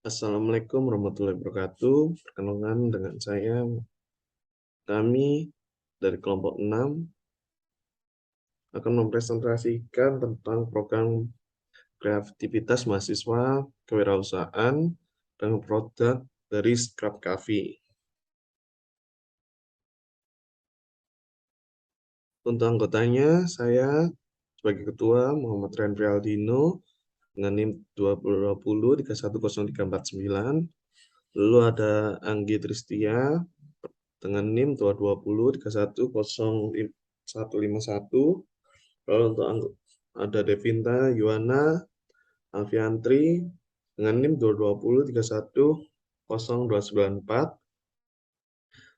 Assalamualaikum warahmatullahi wabarakatuh. Perkenalkan dengan kami dari kelompok 6 akan mempresentasikan tentang program kreativitas mahasiswa kewirausahaan dan produk dari Scrap Coffee. Untuk anggotanya, saya sebagai ketua Muhammad Rendri Aldino dengan NIM 2020 3103499. Lalu ada Anggi Tristia dengan NIM 220 3105151. Lalu untuk ada Devinta Yuwana Alfiantri dengan NIM 220 3100294.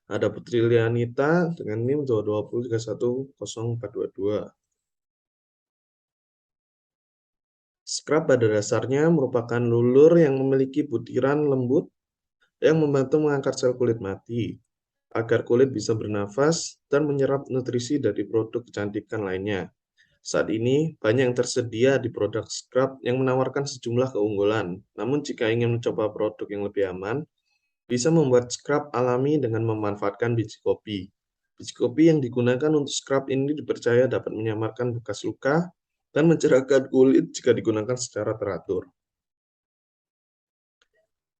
Ada Putri Lianita dengan NIM 220 3100422. Scrap pada dasarnya merupakan lulur yang memiliki butiran lembut yang membantu mengangkat sel kulit mati agar kulit bisa bernafas dan menyerap nutrisi dari produk kecantikan lainnya. Saat ini, banyak yang tersedia di produk scrub yang menawarkan sejumlah keunggulan. Namun jika ingin mencoba produk yang lebih aman, bisa membuat scrub alami dengan memanfaatkan biji kopi. Biji kopi yang digunakan untuk scrub ini dipercaya dapat menyamarkan bekas luka dan mencerahkan kulit jika digunakan secara teratur.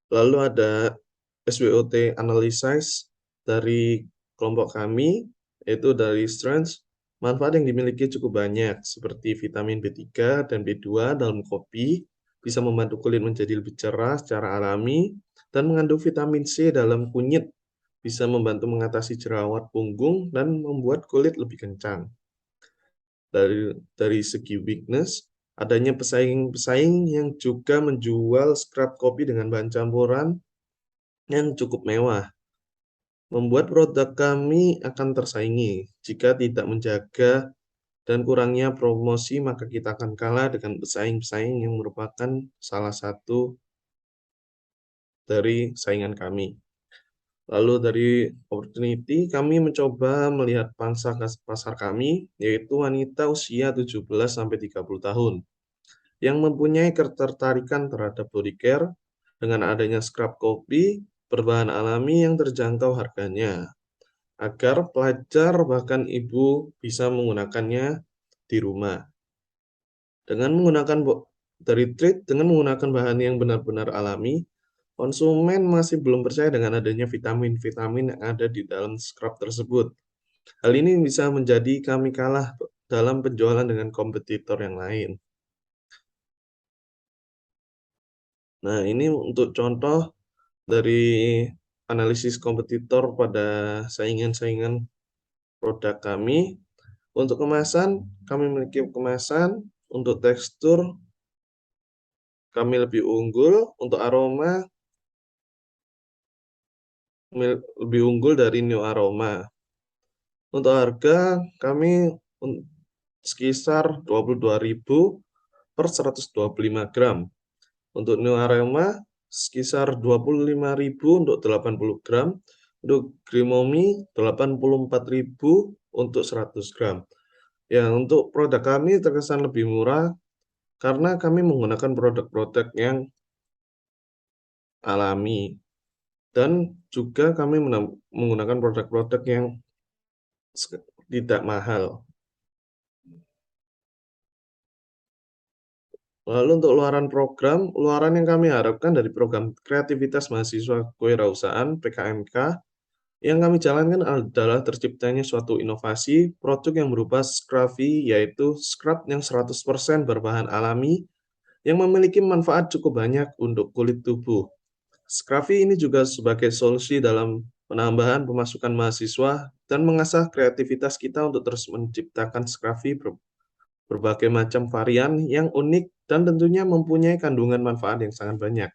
Lalu ada SWOT analysis dari kelompok kami, yaitu dari strengths. Manfaat yang dimiliki cukup banyak, seperti vitamin B3 dan B2 dalam kopi, bisa membantu kulit menjadi lebih cerah secara alami, dan mengandung vitamin C dalam kunyit, bisa membantu mengatasi jerawat punggung dan membuat kulit lebih kencang. Dari segi weakness, adanya pesaing-pesaing yang juga menjual scrub kopi dengan bahan campuran yang cukup mewah, membuat produk kami akan tersaingi. Jika tidak menjaga dan kurangnya promosi, maka kita akan kalah dengan pesaing-pesaing yang merupakan salah satu dari saingan kami. Lalu dari opportunity, kami mencoba melihat pangsa pasar kami, yaitu wanita usia 17-30 tahun, yang mempunyai ketertarikan terhadap body care dengan adanya scrub kopi berbahan alami yang terjangkau harganya, agar pelajar bahkan ibu bisa menggunakannya di rumah. Dengan menggunakan bahan yang benar-benar alami, konsumen masih belum percaya dengan adanya vitamin-vitamin yang ada di dalam scrub tersebut. Hal ini bisa menjadi kami kalah dalam penjualan dengan kompetitor yang lain. Nah, ini untuk contoh dari analisis kompetitor pada saingan-saingan produk kami. Untuk kemasan, kami memiliki kemasan. Untuk tekstur, kami lebih unggul. Untuk aroma, lebih unggul dari New Aroma. Untuk harga, kami sekitar 22.000 per 125 gram. Untuk New Aroma, sekitar 25.000 untuk 80 gram. Untuk Grimomi, 84.000 untuk 100 gram. Ya, untuk produk kami terkesan lebih murah karena kami menggunakan produk-produk yang alami. Dan juga kami menggunakan produk-produk yang tidak mahal. Lalu untuk luaran yang kami harapkan dari program kreativitas mahasiswa kewirausahaan PKMK yang kami jalankan adalah terciptanya suatu inovasi produk yang berupa Scrafy, yaitu scrub yang 100% berbahan alami yang memiliki manfaat cukup banyak untuk kulit tubuh. Scrafy ini juga sebagai solusi dalam penambahan pemasukan mahasiswa dan mengasah kreativitas kita untuk terus menciptakan Scrafy berbagai macam varian yang unik dan tentunya mempunyai kandungan manfaat yang sangat banyak.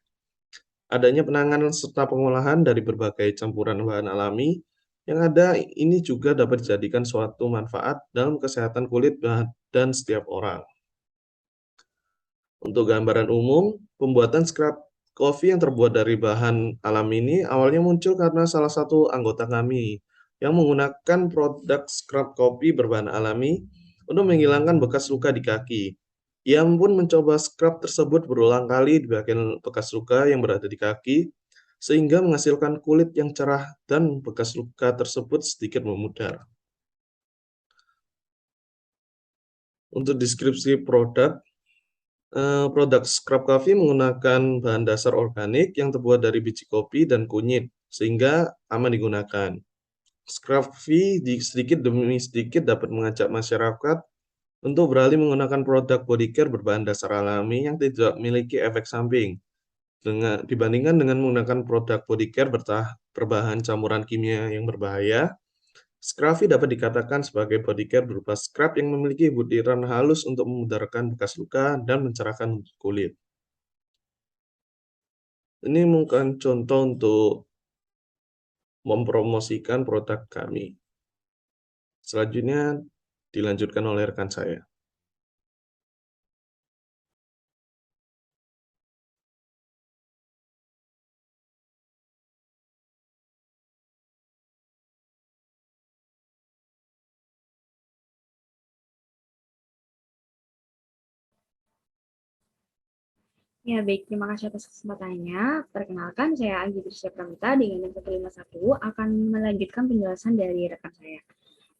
Adanya penanganan serta pengolahan dari berbagai campuran bahan alami yang ada ini juga dapat dijadikan suatu manfaat dalam kesehatan kulit dan setiap orang. Untuk gambaran umum, pembuatan scrub coffee yang terbuat dari bahan alam ini awalnya muncul karena salah satu anggota kami yang menggunakan produk scrub kopi berbahan alami untuk menghilangkan bekas luka di kaki. Ia pun mencoba scrub tersebut berulang kali di bagian bekas luka yang berada di kaki, sehingga menghasilkan kulit yang cerah dan bekas luka tersebut sedikit memudar. Untuk deskripsi produk, produk scrub coffee menggunakan bahan dasar organik yang terbuat dari biji kopi dan kunyit, sehingga aman digunakan. Scrub coffee sedikit demi sedikit dapat mengajak masyarakat untuk beralih menggunakan produk body care berbahan dasar alami yang tidak memiliki efek samping, dibandingkan dengan menggunakan produk body care berbahan campuran kimia yang berbahaya. Scrubby dapat dikatakan sebagai body care berupa scrub yang memiliki butiran halus untuk memudarkan bekas luka dan mencerahkan kulit. Ini mungkin contoh untuk mempromosikan produk kami. Selanjutnya dilanjutkan oleh rekan saya. Ya, baik. Terima kasih atas kesempatannya. Perkenalkan, saya Anggi Trisya Pramita dengan nomor 151 akan melanjutkan penjelasan dari rekan saya.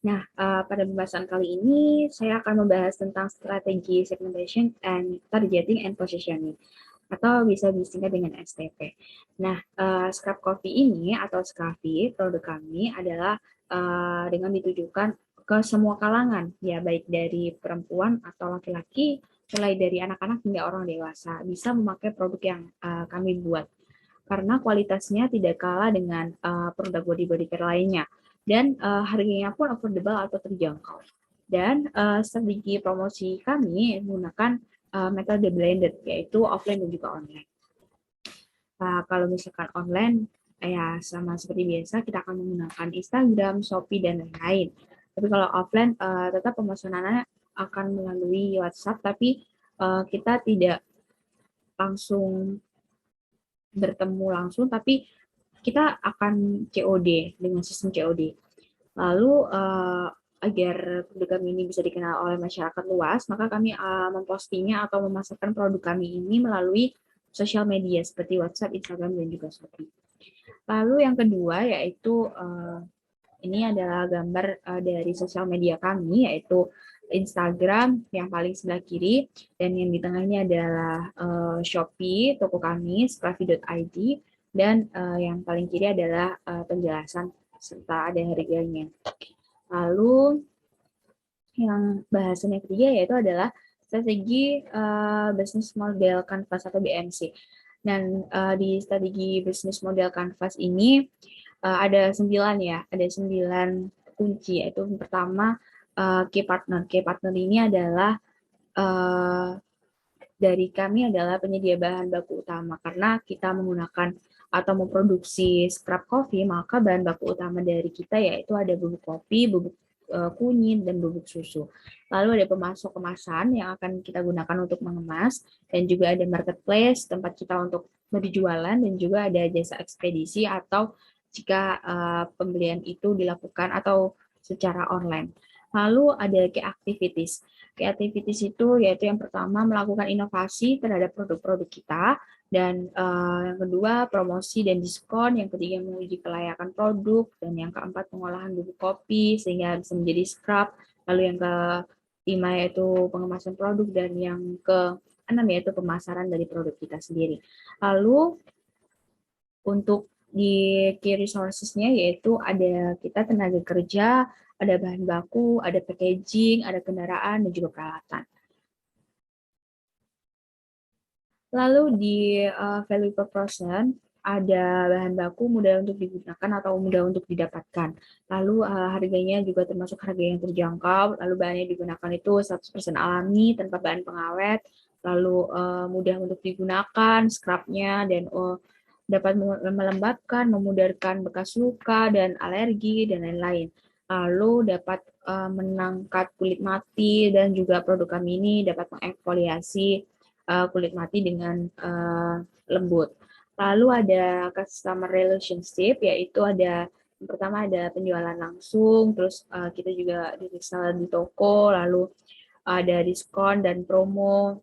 Nah, pada pembahasan kali ini, saya akan membahas tentang strategi segmentation and targeting and positioning, atau bisa disingkat dengan STP. Nah, Scrub Coffee ini atau Scruffy, produk kami adalah dengan ditujukan ke semua kalangan, ya baik dari perempuan atau laki-laki, mulai dari anak-anak hingga orang dewasa, bisa memakai produk yang kami buat. Karena kualitasnya tidak kalah dengan produk body care lainnya. Dan harganya pun affordable atau terjangkau. Dan strategi promosi kami menggunakan metode blended, yaitu offline dan juga online. Kalau misalkan online, ya sama seperti biasa, kita akan menggunakan Instagram, Shopee, dan lain-lain. Tapi kalau offline, tetap pemesanannya akan melalui WhatsApp, tapi kita tidak langsung bertemu langsung, tapi kita akan COD dengan sistem COD. Lalu agar produk kami ini bisa dikenal oleh masyarakat luas, maka kami mempostingnya atau memasarkan produk kami ini melalui sosial media seperti WhatsApp, Instagram, dan juga Shopee. Lalu yang kedua yaitu ini adalah gambar dari sosial media kami, yaitu Instagram yang paling sebelah kiri, dan yang di tengahnya adalah Shopee, toko kami, scruffy.id, dan yang paling kiri adalah penjelasan serta ada harganya. Lalu yang bahasan yang ketiga yaitu adalah strategi business model canvas atau BMC. Dan di strategi business model canvas ini ada 9 ya, ada 9 kunci, yaitu yang pertama key partner. Key partner ini adalah dari kami adalah penyedia bahan baku utama, karena kita menggunakan atau memproduksi scrub coffee, maka bahan baku utama dari kita yaitu ada bubuk kopi, bubuk kunyit, dan bubuk susu. Lalu ada pemasok kemasan yang akan kita gunakan untuk mengemas, dan juga ada marketplace, tempat kita untuk berjualan, dan juga ada jasa ekspedisi atau jika pembelian itu dilakukan atau secara online. Lalu ada key activities. Key activities itu yaitu yang pertama melakukan inovasi terhadap produk-produk kita, dan yang kedua promosi dan diskon, yang ketiga menguji kelayakan produk, dan yang keempat pengolahan bubuk kopi sehingga bisa menjadi scrub, lalu yang kelima yaitu pengemasan produk, dan yang keenam yaitu pemasaran dari produk kita sendiri. Lalu untuk di key resources-nya yaitu ada kita tenaga kerja, ada bahan baku, ada packaging, ada kendaraan, dan juga peralatan. Lalu di value per person ada bahan baku mudah untuk digunakan atau mudah untuk didapatkan. Lalu harganya juga termasuk harga yang terjangkau. Lalu bahan yang digunakan itu 100% alami tanpa bahan pengawet. Lalu mudah untuk digunakan scrubnya, dan dapat melembabkan, memudarkan bekas luka dan alergi dan lain-lain. Lalu dapat menangkat kulit mati, dan juga produk kami ini dapat mengeksfoliasi kulit mati dengan lembut. Lalu ada customer relationship, yaitu ada yang pertama ada penjualan langsung, terus kita juga diperiksa di toko, lalu ada diskon dan promo,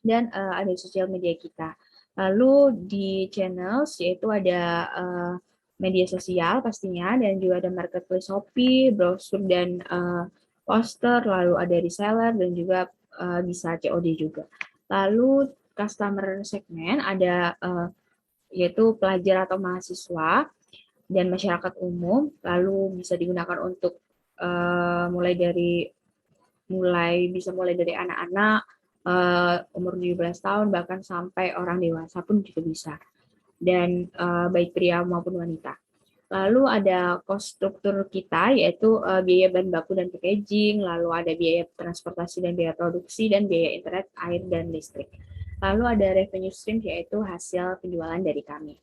dan ada sosial media kita. Lalu di channels yaitu ada media sosial pastinya, dan juga ada marketplace Shopee, brosur dan poster, lalu ada reseller, dan juga bisa COD juga. Lalu customer segment ada yaitu pelajar atau mahasiswa dan masyarakat umum, lalu bisa digunakan untuk mulai dari anak-anak umur 17 tahun bahkan sampai orang dewasa pun juga bisa, dan baik pria maupun wanita. Lalu ada cost struktur kita, yaitu biaya bahan baku dan packaging, lalu ada biaya transportasi dan biaya produksi, dan biaya internet, air, dan listrik. Lalu ada revenue stream, yaitu hasil penjualan dari kami.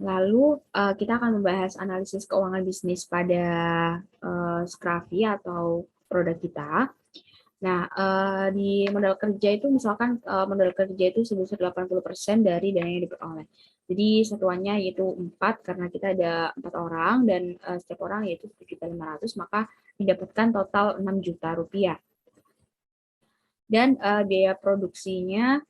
Lalu kita akan membahas analisis keuangan bisnis pada Scrafi atau produk kita. Nah, di modal kerja itu misalkan modal kerja itu sebesar 80% dari dana yang diperoleh. Jadi satuannya yaitu 4 karena kita ada 4 orang dan setiap orang yaitu 1.500.000, maka didapatkan total 6 juta rupiah. Dan biaya produksinya,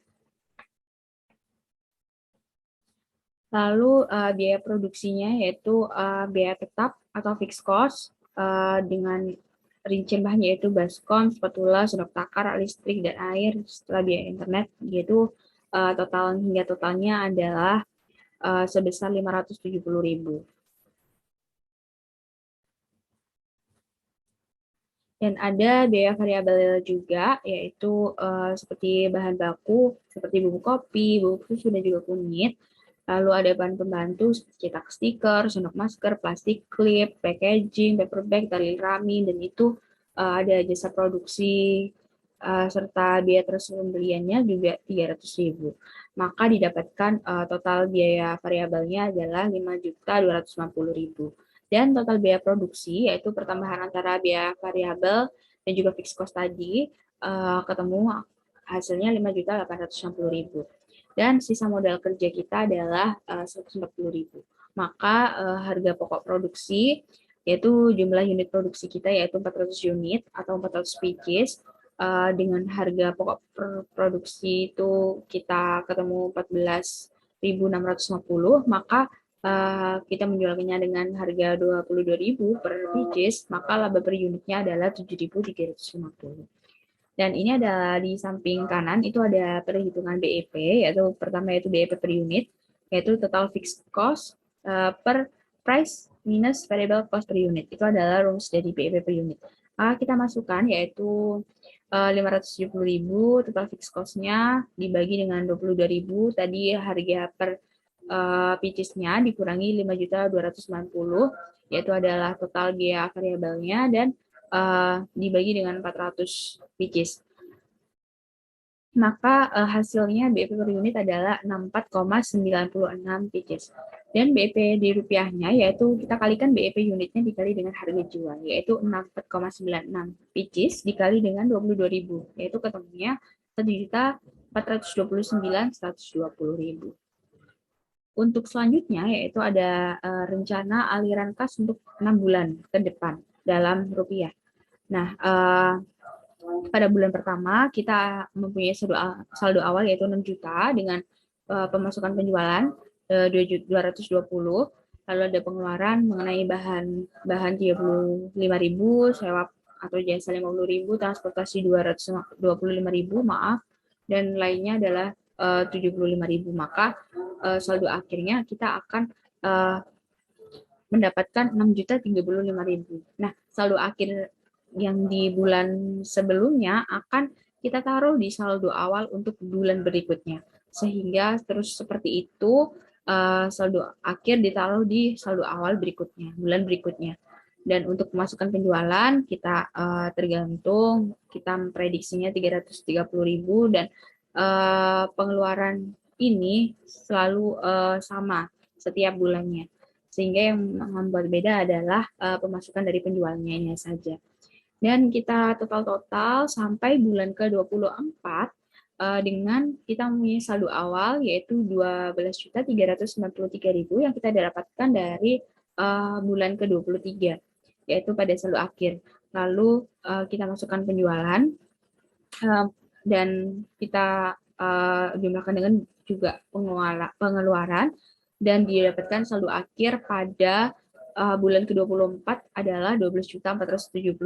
yaitu biaya tetap atau fixed cost dengan rincian bahan yaitu baskom, spatula, sendok takar, listrik, dan air, setelah biaya internet, yaitu totalnya adalah sebesar 570.000. Dan ada biaya variabel juga, yaitu seperti bahan baku, seperti bubuk kopi, bubuk susu, dan juga kunyit. Lalu ada bahan pembantu seperti cetak stiker, sendok masker, plastik klip, packaging, paper bag, tali rami, dan itu ada jasa produksi serta biaya terus pembeliannya juga 300.000. Maka didapatkan total biaya variabelnya adalah 5.250.000. Dan total biaya produksi, yaitu pertambahan antara biaya variabel dan juga fixed cost tadi, ketemu hasilnya 5.860.000. Dan sisa modal kerja kita adalah 140.000. Maka harga pokok produksi, yaitu jumlah unit produksi kita yaitu 400 unit atau 400 pieces, dengan harga pokok produksi itu kita ketemu 14.650, maka kita menjualnya dengan harga 22.000 per pieces, maka laba per unitnya adalah 7.350. Dan ini adalah di samping kanan itu ada perhitungan BEP, yaitu pertama yaitu BEP per unit, yaitu total fixed cost per price minus variable cost per unit. Itu adalah rumus dari BEP per unit. Kita masukkan yaitu 570.000 total fixed cost-nya dibagi dengan 22.000, tadi harga per pieces-nya dikurangi 5.290, yaitu adalah total biaya variabelnya, dan dibagi dengan 400 pieces. Maka hasilnya BEP per unit adalah 64,96 pieces. Dan BEP di rupiahnya yaitu kita kalikan BEP unitnya dikali dengan harga jual, yaitu 64,96 pieces dikali dengan 22.000, yaitu ketemunya 1.429.120.000. Untuk selanjutnya yaitu ada rencana aliran kas untuk 6 bulan ke depan dalam rupiah. Nah, pada bulan pertama kita mempunyai saldo awal yaitu 6 juta dengan pemasukan penjualan 220, lalu ada pengeluaran mengenai bahan 35.000, sewa atau jasa 50.000, transportasi 225.000, maaf, dan lainnya adalah 75.000. Maka saldo akhirnya kita akan mendapatkan 6.035.000. Nah, saldo akhir yang di bulan sebelumnya akan kita taruh di saldo awal untuk bulan berikutnya, sehingga terus seperti itu saldo akhir ditaruh di saldo awal berikutnya, bulan berikutnya. Dan untuk pemasukan penjualan kita tergantung, kita memprediksinya 330.000, dan pengeluaran ini selalu sama setiap bulannya, sehingga yang membuat beda adalah pemasukan dari penjualannya saja. Dan kita total sampai bulan ke-24 dengan kita mempunyai saldo awal yaitu 12.393.000 yang kita dapatkan dari bulan ke-23, yaitu pada saldo akhir. lalu kita masukkan penjualan, dan kita jumlahkan dengan juga pengeluaran, dan didapatkan saldo akhir pada bulan ke-24 adalah 12.472.000.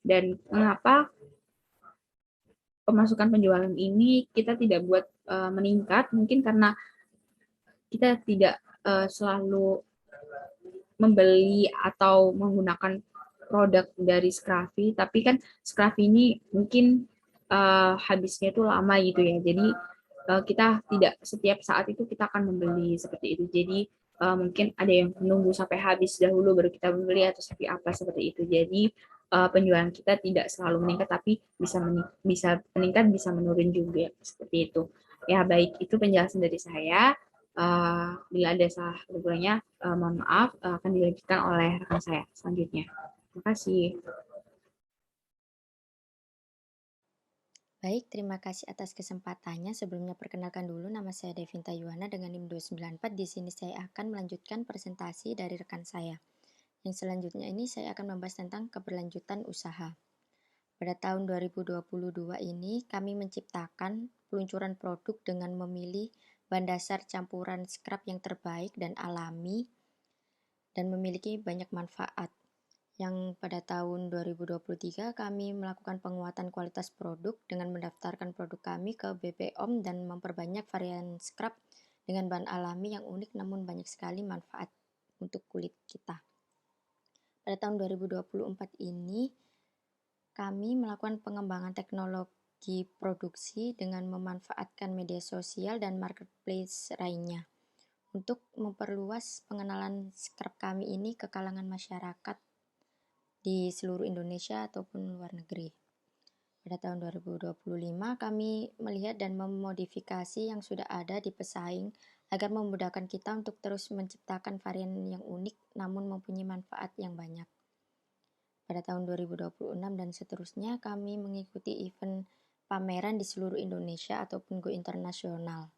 Dan mengapa pemasukan penjualan ini kita tidak buat meningkat? Mungkin karena kita tidak selalu membeli atau menggunakan produk dari Scrafy, tapi kan Scrafy ini mungkin habisnya itu lama gitu ya. Jadi kita tidak setiap saat itu kita akan membeli seperti itu. Jadi mungkin ada yang menunggu sampai habis dahulu baru kita membeli atau seperti apa seperti itu. Jadi penjualan kita tidak selalu meningkat, tapi bisa meningkat, bisa menurun juga seperti itu. Ya baik, itu penjelasan dari saya. Bila ada salah kurangnya, mohon maaf, akan dilanjutkan oleh rekan saya selanjutnya. Terima kasih. Baik, terima kasih atas kesempatannya. Sebelumnya perkenalkan dulu, nama saya Devinta Yuwana dengan NIM 294. Di sini saya akan melanjutkan presentasi dari rekan saya. Yang selanjutnya ini saya akan membahas tentang keberlanjutan usaha. Pada tahun 2022 ini kami menciptakan peluncuran produk dengan memilih bahan dasar campuran scrap yang terbaik dan alami dan memiliki banyak manfaat. Yang pada tahun 2023 kami melakukan penguatan kualitas produk dengan mendaftarkan produk kami ke BPOM dan memperbanyak varian scrap dengan bahan alami yang unik namun banyak sekali manfaat untuk kulit kita. Pada tahun 2024 ini kami melakukan pengembangan teknologi produksi dengan memanfaatkan media sosial dan marketplace lainnya untuk memperluas pengenalan scrap kami ini ke kalangan masyarakat di seluruh Indonesia ataupun luar negeri. Pada tahun 2025 kami melihat dan memodifikasi yang sudah ada di pesaing agar memudahkan kita untuk terus menciptakan varian yang unik namun mempunyai manfaat yang banyak. Pada tahun 2026 dan seterusnya kami mengikuti event pameran di seluruh Indonesia ataupun go internasional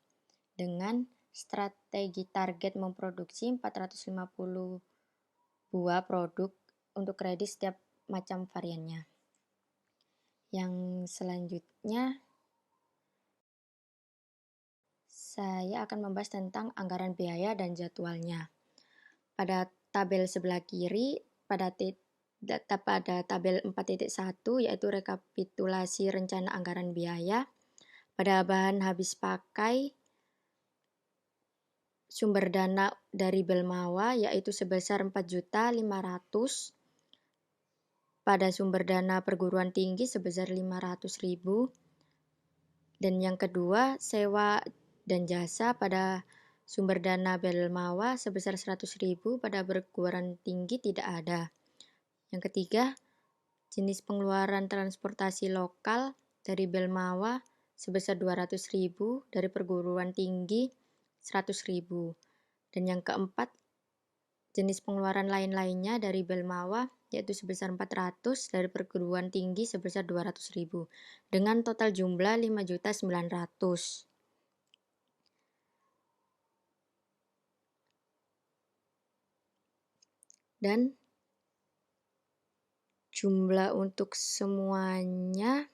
dengan strategi target memproduksi 450 buah produk untuk kredit setiap macam variannya. Yang selanjutnya saya akan membahas tentang anggaran biaya dan jadwalnya. Pada tabel sebelah kiri pada tabel 4.1 yaitu rekapitulasi rencana anggaran biaya. Pada bahan habis pakai sumber dana dari Belmawa yaitu sebesar 4.500.000. Pada sumber dana perguruan tinggi sebesar 500.000. Dan yang kedua, sewa dan jasa pada sumber dana Belmawa sebesar 100.000, pada perguruan tinggi tidak ada. Yang ketiga, jenis pengeluaran transportasi lokal dari Belmawa sebesar 200.000, dari perguruan tinggi 100.000. Dan yang keempat, jenis pengeluaran lain-lainnya dari Belmawa yaitu sebesar 400, dari perguruan tinggi sebesar 200.000, dengan total jumlah 5.900.000. Dan jumlah untuk semuanya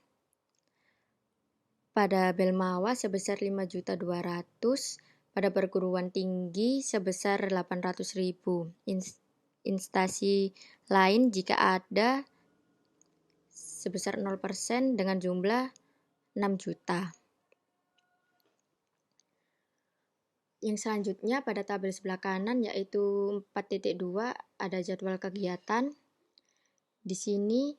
pada Belmawa sebesar 5.200.000, pada perguruan tinggi sebesar 800.000. Instansi lain jika ada sebesar 0% dengan jumlah 6 juta. Yang selanjutnya pada tabel sebelah kanan yaitu 4.2 ada jadwal kegiatan. Di sini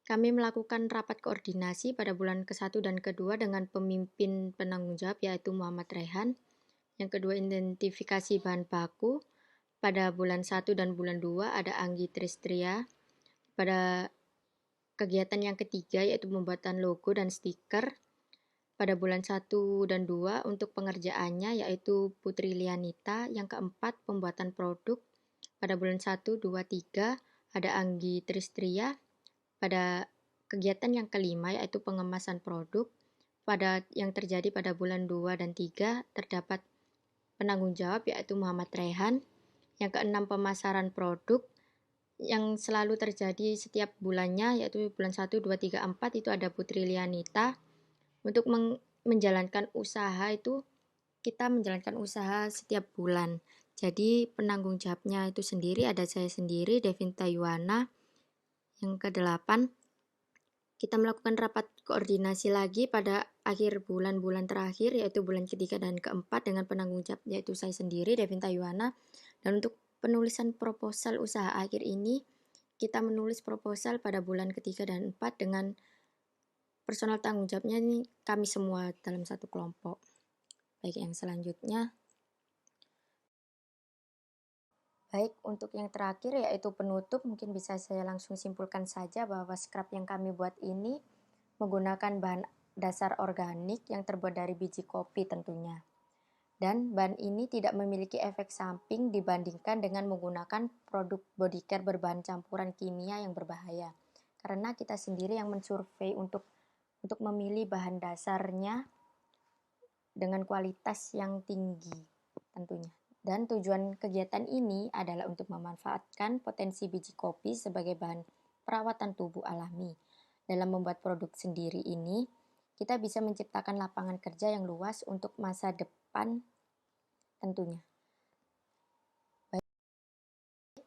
kami melakukan rapat koordinasi pada bulan ke-1 dan ke-2 dengan pemimpin penanggung jawab yaitu Muhammad Rehan. Yang kedua, identifikasi bahan baku. Pada bulan 1 dan bulan 2 ada Anggi Tristria. Pada kegiatan yang ketiga yaitu pembuatan logo dan stiker. Pada bulan 1 dan 2 untuk pengerjaannya yaitu Putri Lianita. Yang keempat, pembuatan produk. Pada bulan 1, 2, 3 ada Anggi Tristria. Pada kegiatan yang kelima yaitu pengemasan produk. Pada yang terjadi pada bulan 2 dan 3 terdapat penanggung jawab yaitu Muhammad Rehan. Yang keenam, pemasaran produk. yang selalu terjadi setiap bulannya, yaitu bulan 1, 2, 3, 4 itu ada Putri Lianita. Untuk menjalankan usaha itu, kita menjalankan usaha setiap bulan. Jadi penanggung jawabnya itu sendiri ada saya sendiri, Devinta Yuwana. Yang ke-8, kita melakukan rapat koordinasi lagi pada akhir bulan-bulan terakhir, yaitu bulan ketiga dan keempat, dengan penanggung jawab yaitu saya sendiri, Devinta Yuwana. Dan untuk penulisan proposal usaha akhir ini, kita menulis proposal pada bulan ketiga dan 4 dengan personal tanggung jawabnya ini kami semua dalam satu kelompok. Baik, yang selanjutnya. Baik, untuk yang terakhir yaitu penutup, mungkin bisa saya langsung simpulkan saja bahwa scrap yang kami buat ini menggunakan bahan dasar organik yang terbuat dari biji kopi tentunya. Dan bahan ini tidak memiliki efek samping dibandingkan dengan menggunakan produk body care berbahan campuran kimia yang berbahaya. Karena kita sendiri yang mensurvei untuk memilih bahan dasarnya dengan kualitas yang tinggi tentunya. Dan tujuan kegiatan ini adalah untuk memanfaatkan potensi biji kopi sebagai bahan perawatan tubuh alami. Dalam membuat produk sendiri ini, kita bisa menciptakan lapangan kerja yang luas untuk masa depan tentunya. Baik,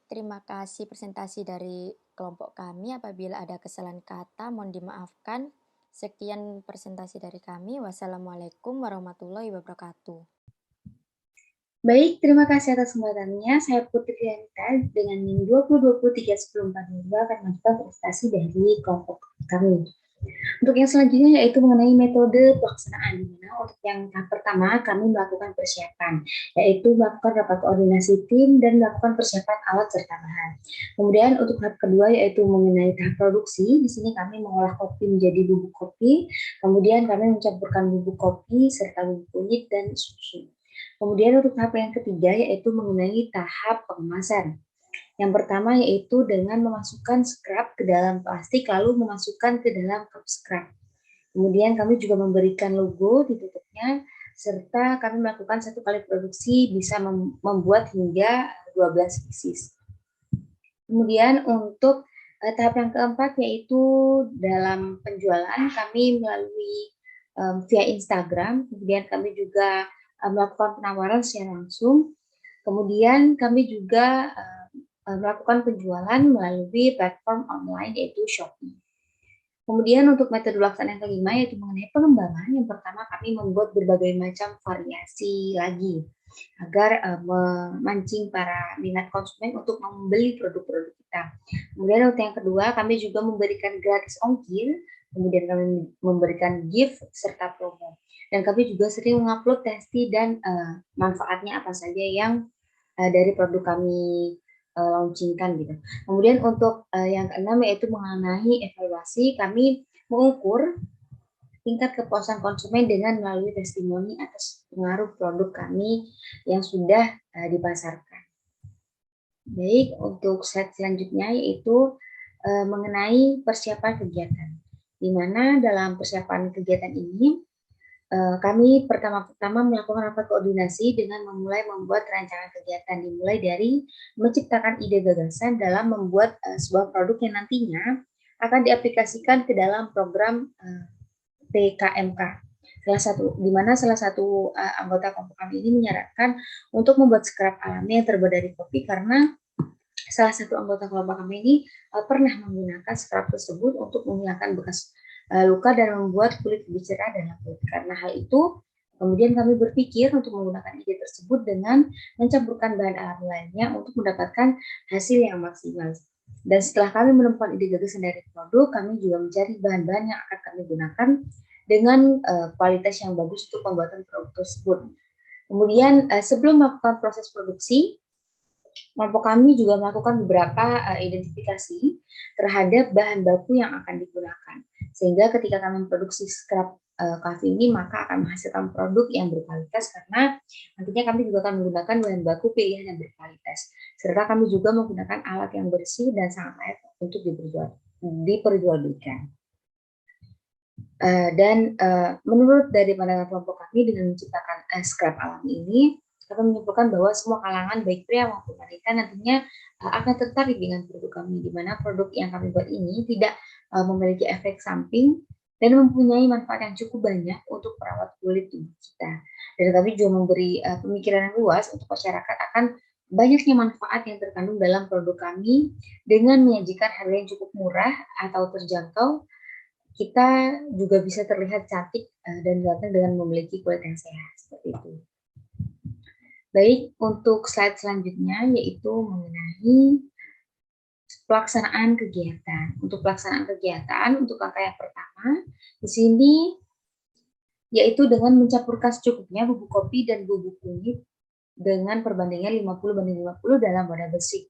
terima kasih presentasi dari kelompok kami. Apabila ada kesalahan kata, mohon dimaafkan. Sekian presentasi dari kami. Wassalamualaikum warahmatullahi wabarakatuh. Baik, terima kasih atas kesempatannya. Saya Putri Lianita dengan NIM 2023-1042 akan melanjutkan presentasi dari kelompok kami. Untuk yang selanjutnya yaitu mengenai metode pelaksanaan. Untuk yang tahap pertama kami melakukan persiapan, yaitu melakukan rapat koordinasi tim dan melakukan persiapan alat serta bahan. Kemudian untuk tahap kedua yaitu mengenai tahap produksi. Di sini kami mengolah kopi menjadi bubuk kopi, kemudian kami mencampurkan bubuk kopi serta bubuk kunyit dan susu. Kemudian untuk tahap yang ketiga yaitu mengenai tahap pengemasan. Yang pertama yaitu dengan memasukkan scrap ke dalam plastik lalu memasukkan ke dalam cup scrap. Kemudian kami juga memberikan logo di tutupnya serta kami melakukan 1 kali produksi bisa membuat hingga 12 pieces. Kemudian untuk tahap yang keempat yaitu dalam penjualan kami melalui via Instagram, kemudian kami juga melakukan penawaran secara langsung. Kemudian kami juga melakukan penjualan melalui platform online yaitu Shopee. Kemudian untuk metode pelaksanaan yang kelima yaitu mengenai pengembangan. Yang pertama kami membuat berbagai macam variasi lagi agar memancing para minat konsumen untuk membeli produk-produk kita. Kemudian untuk yang kedua kami juga memberikan gratis ongkir, kemudian kami memberikan gift serta promo. Dan kami juga sering mengupload testi dan manfaatnya apa saja yang dari produk kami launchingkan gitu. Kemudian untuk yang keenam yaitu mengenai evaluasi, kami mengukur tingkat kepuasan konsumen dengan melalui testimoni atas pengaruh produk kami yang sudah dipasarkan. Baik, untuk slide selanjutnya yaitu mengenai persiapan kegiatan. Di mana dalam persiapan kegiatan ini kami pertama-tama melakukan rapat koordinasi dengan memulai membuat rancangan kegiatan, dimulai dari menciptakan ide gagasan dalam membuat sebuah produk yang nantinya akan diaplikasikan ke dalam program PKMK. Di mana salah satu anggota kelompok kami ini menyarankan untuk membuat scrap alami yang terbuat dari kopi karena salah satu anggota kelompok kami ini pernah menggunakan scrap tersebut untuk menghilangkan bekas luka dan membuat kulit lebih cerah dan lembut. Karena hal itu, kemudian kami berpikir untuk menggunakan ide tersebut dengan mencampurkan bahan alami lainnya untuk mendapatkan hasil yang maksimal. Dan setelah kami menemukan ide gagasan dari produk, kami juga mencari bahan-bahan yang akan kami gunakan dengan kualitas yang bagus untuk pembuatan produk tersebut. Kemudian sebelum melakukan proses produksi, kelompok kami juga melakukan beberapa identifikasi terhadap bahan baku yang akan digunakan. Sehingga ketika kami memproduksi scrap coffee ini, maka akan menghasilkan produk yang berkualitas karena nantinya kami juga akan menggunakan bahan baku pilihan yang berkualitas. Serta kami juga menggunakan alat yang bersih dan sangat layak untuk diperjualbelikan. Dan menurut dari pandangan kelompok kami dengan menciptakan scrap alami ini, kami menyimpulkan bahwa semua kalangan baik pria maupun wanita nantinya akan tertarik dengan produk kami, di mana produk yang kami buat ini tidak memiliki efek samping dan mempunyai manfaat yang cukup banyak untuk perawat kulit tubuh kita. Dan kami juga memberi pemikiran yang luas untuk masyarakat akan banyaknya manfaat yang terkandung dalam produk kami dengan menyajikan harga yang cukup murah atau terjangkau. Kita juga bisa terlihat cantik dan ganteng dengan memiliki kulit yang sehat seperti itu. Baik, untuk slide selanjutnya yaitu mengenai pelaksanaan kegiatan. Untuk pelaksanaan kegiatan, untuk langkah yang pertama, di sini yaitu dengan mencampurkan secukupnya bubuk kopi dan bubuk kunyit dengan perbandingan 50:50 dalam wadah bersih.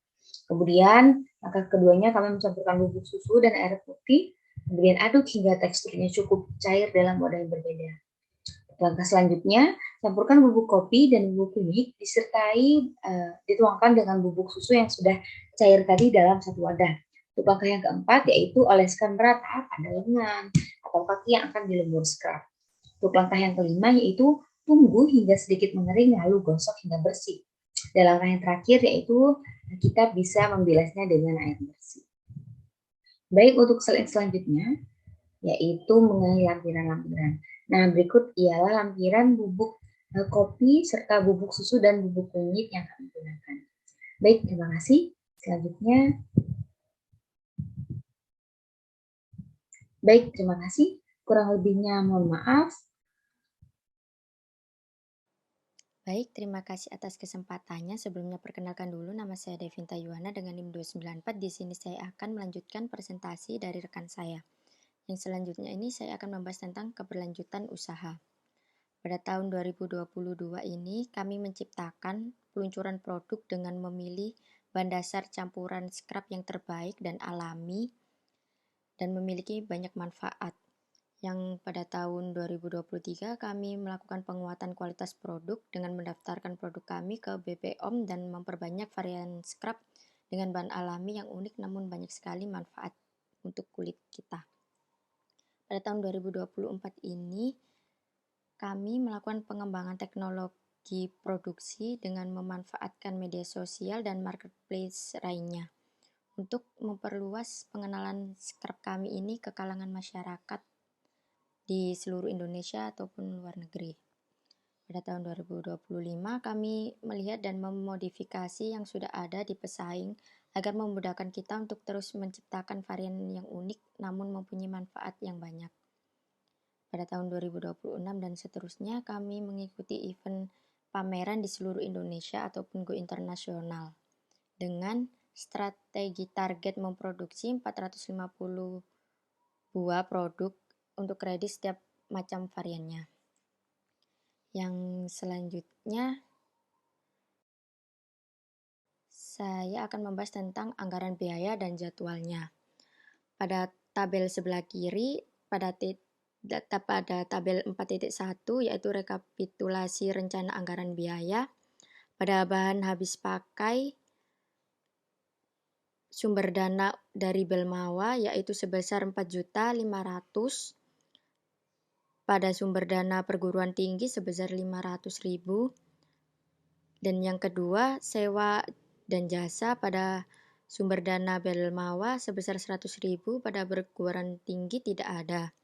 Kemudian, langkah keduanya kami mencampurkan bubuk susu dan air putih, kemudian aduk hingga teksturnya cukup cair dalam wadah yang berbeda. Langkah selanjutnya, campurkan bubuk kopi dan bubuk kunyit disertai dituangkan dengan bubuk susu yang sudah cair tadi dalam satu wadah. Untuk langkah yang keempat, yaitu oleskan rata pada lengan atau kaki yang akan dilembur scrub. Untuk langkah yang kelima, yaitu tunggu hingga sedikit mengering lalu gosok hingga bersih. Dan langkah yang terakhir yaitu kita bisa membilasnya dengan air bersih. Baik, untuk slide selanjutnya yaitu mengenai lampiran-lampiran. Nah, berikut ialah lampiran bubuk kopi serta bubuk susu dan bubuk kunyit yang kami gunakan. Baik, terima kasih. Selanjutnya, baik, terima kasih. Kurang lebihnya mohon maaf. Baik, terima kasih atas kesempatannya. Sebelumnya perkenalkan dulu, nama saya Devinta Yuwana dengan NIM 294. Di sini saya akan melanjutkan presentasi dari rekan saya. Yang selanjutnya ini saya akan membahas tentang keberlanjutan usaha. Pada tahun 2022 ini kami menciptakan peluncuran produk dengan memilih bahan dasar campuran scrub yang terbaik dan alami dan memiliki banyak manfaat. Yang pada tahun 2023 kami melakukan penguatan kualitas produk dengan mendaftarkan produk kami ke BPOM dan memperbanyak varian scrub dengan bahan alami yang unik namun banyak sekali manfaat untuk kulit kita. Pada tahun 2024 ini kami melakukan pengembangan teknologi produksi dengan memanfaatkan media sosial dan marketplace lainnya untuk memperluas pengenalan scrub kami ini ke kalangan masyarakat di seluruh Indonesia ataupun luar negeri. Pada tahun 2025 kami melihat dan memodifikasi yang sudah ada di pesaing agar memudahkan kita untuk terus menciptakan varian yang unik namun mempunyai manfaat yang banyak. Pada tahun 2026 dan seterusnya kami mengikuti event pameran di seluruh Indonesia ataupun go internasional dengan strategi target memproduksi 450 buah produk untuk kredit setiap macam variannya. Yang selanjutnya saya akan membahas tentang anggaran biaya dan jadwalnya. Pada tabel sebelah kiri, pada tabel 4.1 yaitu rekapitulasi rencana anggaran biaya. Pada bahan habis pakai, sumber dana dari Belmawa yaitu sebesar 4.500.000. Pada sumber dana perguruan tinggi sebesar 500.000. Dan yang kedua, sewa dan jasa pada sumber dana Belmawa sebesar 100.000, pada perguruan tinggi tidak ada.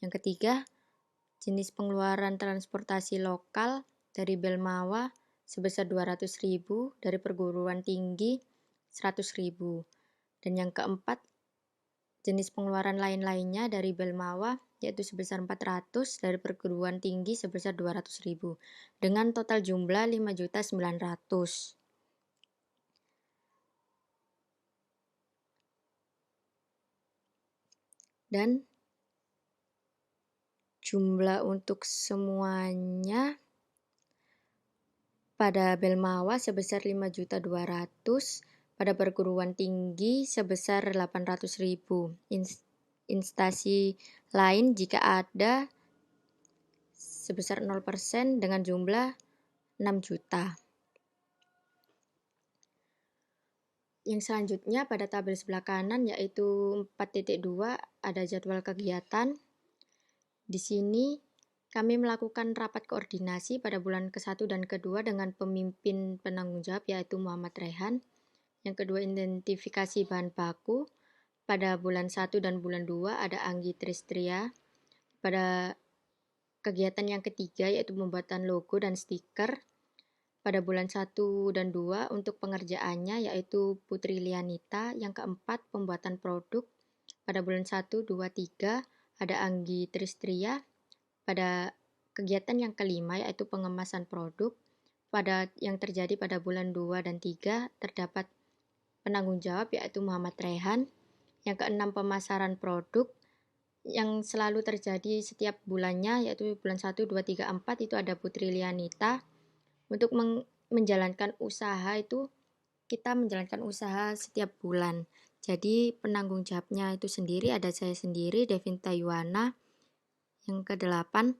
Yang ketiga, jenis pengeluaran transportasi lokal dari Belmawa sebesar 200.000, dari perguruan tinggi 100.000. Dan yang keempat, jenis pengeluaran lain-lainnya dari Belmawa yaitu sebesar 400, dari perguruan tinggi sebesar 200.000, dengan total jumlah 5.900.000. Dan jumlah untuk semuanya pada Belmawa sebesar 5.200.000, pada perguruan tinggi sebesar 800.000. Instansi lain jika ada sebesar 0% dengan jumlah 6 juta. Yang selanjutnya pada tabel sebelah kanan yaitu 4.2 ada jadwal kegiatan. Di sini kami melakukan rapat koordinasi pada bulan ke-1 dan ke-2 dengan pemimpin penanggung jawab yaitu Muhammad Rehan. Yang kedua, identifikasi bahan baku. Pada bulan 1 dan bulan 2 ada Anggi Tristria. Pada kegiatan yang ketiga yaitu pembuatan logo dan stiker. Pada bulan 1 dan 2 untuk pengerjaannya yaitu Putri Lianita. Yang keempat, pembuatan produk. Pada bulan 1, 2, 3 ada Anggi Tristria. Pada kegiatan yang kelima yaitu pengemasan produk. Pada yang terjadi pada bulan 2 dan 3 terdapat penanggung jawab yaitu Muhammad Rehan. Yang keenam, pemasaran produk yang selalu terjadi setiap bulannya yaitu bulan 1, 2, 3, 4 itu ada Putri Lianita. Untuk menjalankan usaha itu kita menjalankan usaha setiap bulan. Jadi penanggung jawabnya itu sendiri ada saya sendiri, Devinta Yuwana. Yang ke-8,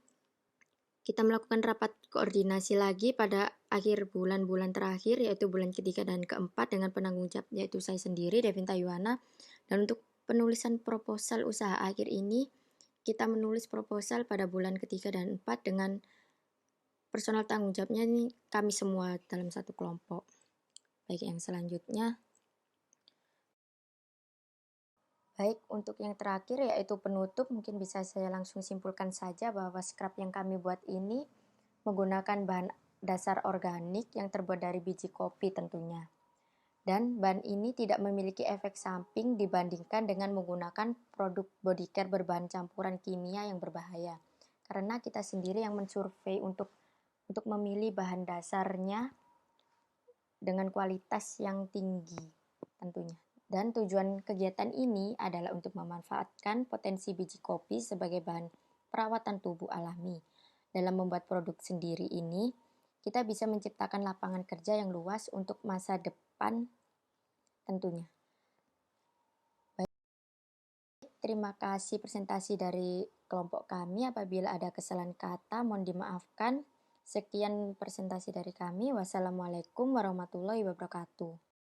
kita melakukan rapat koordinasi lagi pada akhir bulan-bulan terakhir yaitu bulan ketiga dan keempat dengan penanggung jawab yaitu saya sendiri, Devinta Yuwana. Dan untuk penulisan proposal usaha akhir ini, kita menulis proposal pada bulan ketiga dan 4 dengan personal tanggung jawabnya ini kami semua dalam satu kelompok. Baik, yang selanjutnya. Baik, untuk yang terakhir yaitu penutup, mungkin bisa saya langsung simpulkan saja bahwa scrap yang kami buat ini menggunakan bahan dasar organik yang terbuat dari biji kopi tentunya. Dan bahan ini tidak memiliki efek samping dibandingkan dengan menggunakan produk body care berbahan campuran kimia yang berbahaya. Karena kita sendiri yang mensurvei untuk memilih bahan dasarnya dengan kualitas yang tinggi tentunya. Dan tujuan kegiatan ini adalah untuk memanfaatkan potensi biji kopi sebagai bahan perawatan tubuh alami. Dalam membuat produk sendiri ini, kita bisa menciptakan lapangan kerja yang luas untuk masa depan tentunya. Baik, terima kasih presentasi dari kelompok kami. Apabila ada kesalahan kata, mohon dimaafkan. Sekian presentasi dari kami. Wassalamualaikum warahmatullahi wabarakatuh.